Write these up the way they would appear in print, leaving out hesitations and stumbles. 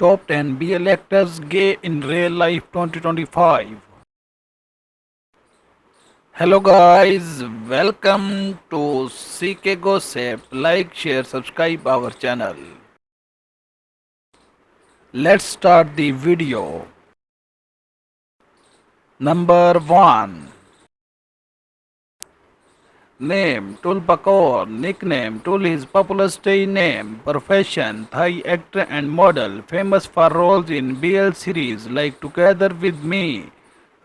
Top 10 BL actors gay in real life 2025. Hello guys, welcome to CK Gossip. Like, share, subscribe our channel. Let's start the video. Number 1. Name Tulpakor. Nickname Tul is popular stage name. Profession Thai actor and model. Famous for roles in BL series like Together with Me,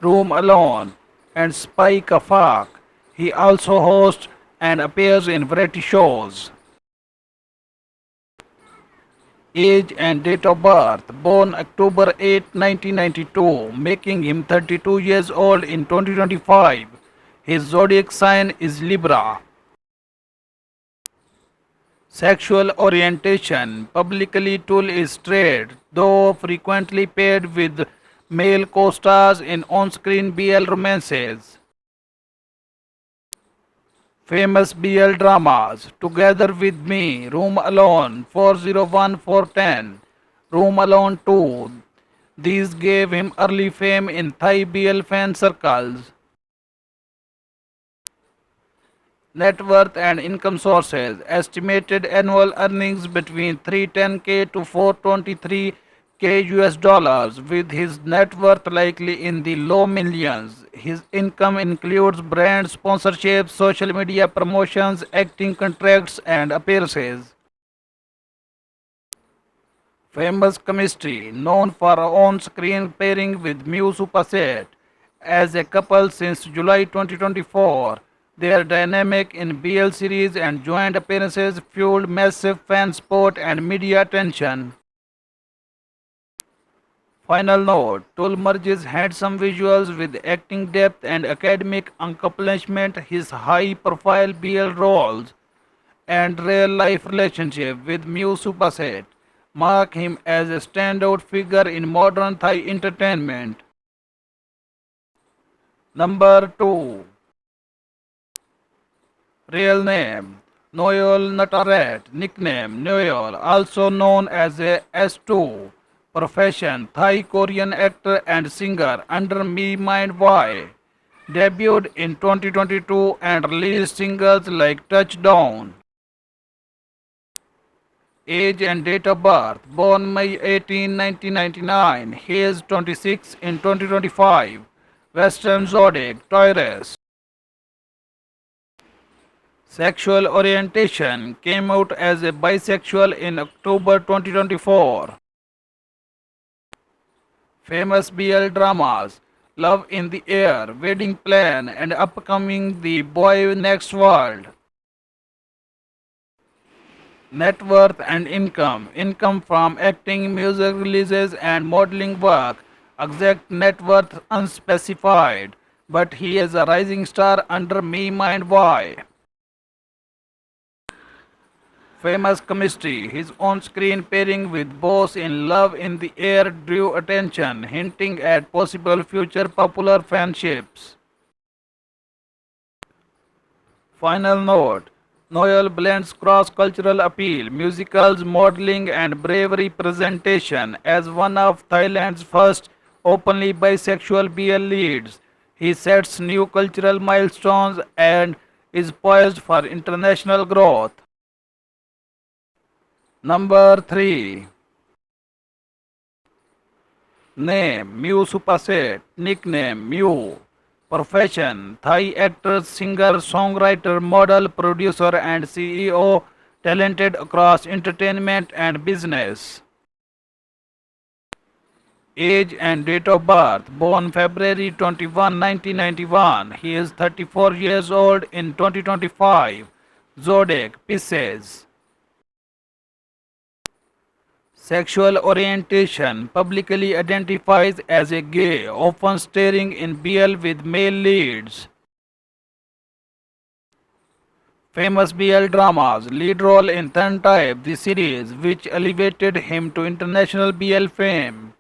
Room Alone, and Spy Kafak. He also hosts and appears in variety shows. Age and date of birth. Born October 8, 1992, making him 32 years old in 2025. His zodiac sign is Libra. Sexual orientation. Publicly Tul is straight, though frequently paired with male co-stars in on-screen BL romances. Famous BL dramas: Together with Me, Room Alone, 401-410, Room Alone 2. These gave him early fame in Thai BL fan circles. Net worth and income sources. Estimated annual earnings between 310k to 423k US dollars, with his net worth likely in the low millions. His income includes brand sponsorships, social media promotions, acting contracts, and appearances. Famous chemistry, known for on-screen pairing with Mew Superset. As a couple since July 2024, their dynamic in BL series and joint appearances fueled massive fan support and media attention. Final note: Tul merges handsome visuals with acting depth and academic accomplishment. His high-profile BL roles and real-life relationship with Mew Superset mark him as a standout figure in modern Thai entertainment. Number 2. Real name Noel Natarat, nickname Noel, also known as a S2. Profession Thai Korean actor and singer under Me Mind Why. Debuted in 2022 and released singles like Touchdown. Age and date of birth. Born May 18, 1999. He is 26 in 2025. Western Zodiac, Taurus. Sexual orientation. Came out as a bisexual in October 2024. Famous BL dramas: Love in the Air, Wedding Plan, and upcoming The Boy Next World. Net worth and income. Income from acting, music releases, and modeling work. Exact net worth unspecified, but he is a rising star under Me Mind Why. Famous chemistry. His on-screen pairing with Bose in Love in the Air drew attention, hinting at possible future popular fanships. Final note: Noel blends cross-cultural appeal, musicals, modeling, and bravery presentation as one of Thailand's first openly bisexual BL leads. He sets new cultural milestones and is poised for international growth. Number 3. Name Mew Superset, nickname Mew. Profession Thai actor, singer, songwriter, model, producer, and CEO, talented across entertainment and business. Age and date of birth. Born February 21, 1991. He is 34 years old in 2025. Zodiac Pisces. Sexual orientation. Publicly identifies as a gay, often starring in BL with male leads. Famous BL dramas. Lead role in Turn Type, the series, which elevated him to international BL fame.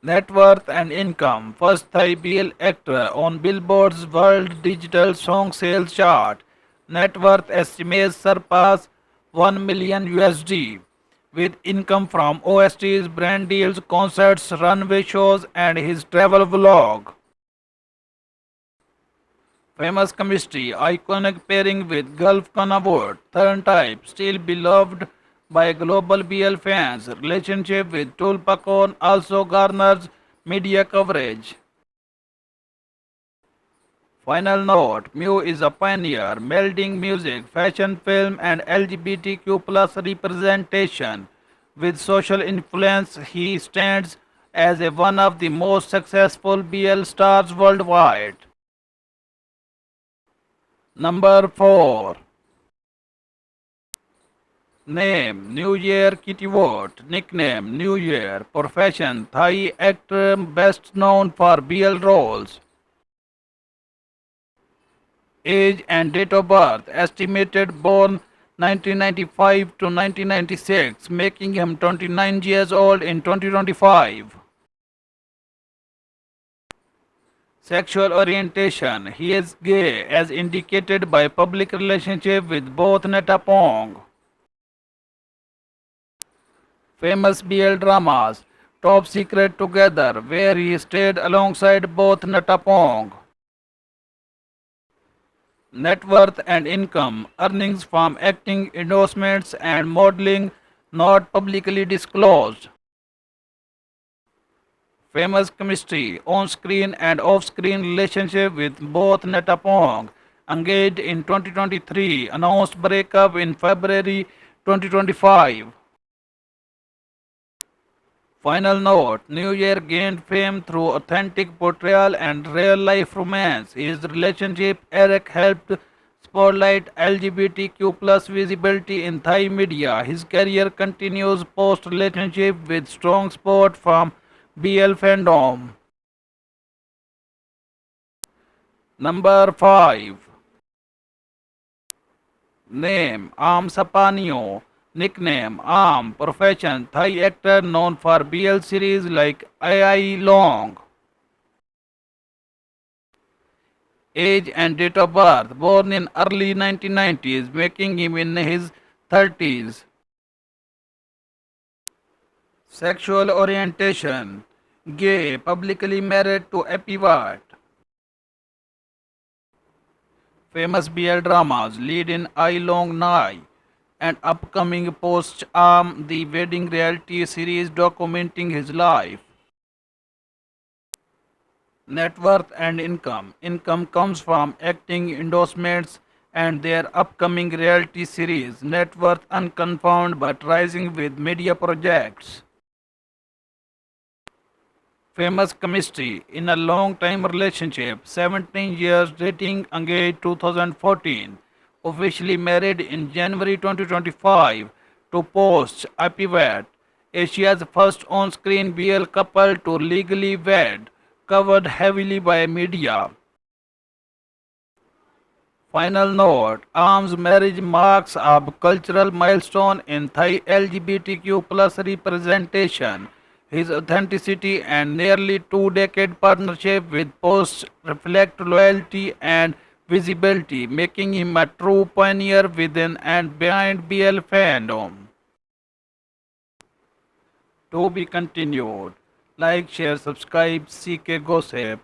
Net worth and income. First Thai BL actor on Billboard's World Digital Song Sales Chart. Net worth estimates surpass 1 million USD. with income from OSTs, brand deals, concerts, runway shows, and his travel vlog. Famous chemistry, iconic pairing with Gulf Kanawat, third type, still beloved by global BL fans. Relationship with Tulpakon also garners media coverage. Final note, Mew is a pioneer, melding music, fashion, film, and LGBTQ plus representation. With social influence, he stands as one of the most successful BL stars worldwide. Number 4. Name New Year Kitty Watt. Nickname New Year. Profession Thai actor best known for BL roles. Age and date of birth estimated born 1995 to 1996, making him 29 years old in 2025. Sexual orientation, he is gay as indicated by public relationship with both Netapong. Famous BL dramas Top Secret Together, where he stayed alongside both Netapong. Net worth and income, earnings from acting, endorsements, and modeling not publicly disclosed. Famous chemistry, on screen and off screen relationship with both Netapong. Engaged in 2023, announced breakup in February 2025. Final note, New Year gained fame through authentic portrayal and real life romance. His relationship Eric helped spotlight LGBTQ plus visibility in Thai media. His career continues post relationship with strong support from BL fandom. Number 5. Name Am Sapanio. Nickname Am. Profession Thai actor known for BL series like Ai Long. Age and date of birth born in early 1990s, making him in his 30s. Sexual orientation gay, publicly married to Epivat. Famous BL dramas lead in I Long Nai and upcoming post Arm, the wedding reality series documenting his life. Net worth and income. Income comes from acting endorsements and their upcoming reality series. Net worth unconfirmed but rising with media projects. Famous chemistry in a long time relationship, 17 years dating, engaged 2014, officially married in January 2025 to Post Apivat, Asia's first on screen BL couple to legally wed, covered heavily by media. Final note, Arm's marriage marks a cultural milestone in Thai LGBTQ plus representation. His authenticity and nearly two-decade partnership with Post reflect loyalty and visibility, making him a true pioneer within and behind BL fandom. To be continued. Like, share, subscribe, CK Gossip.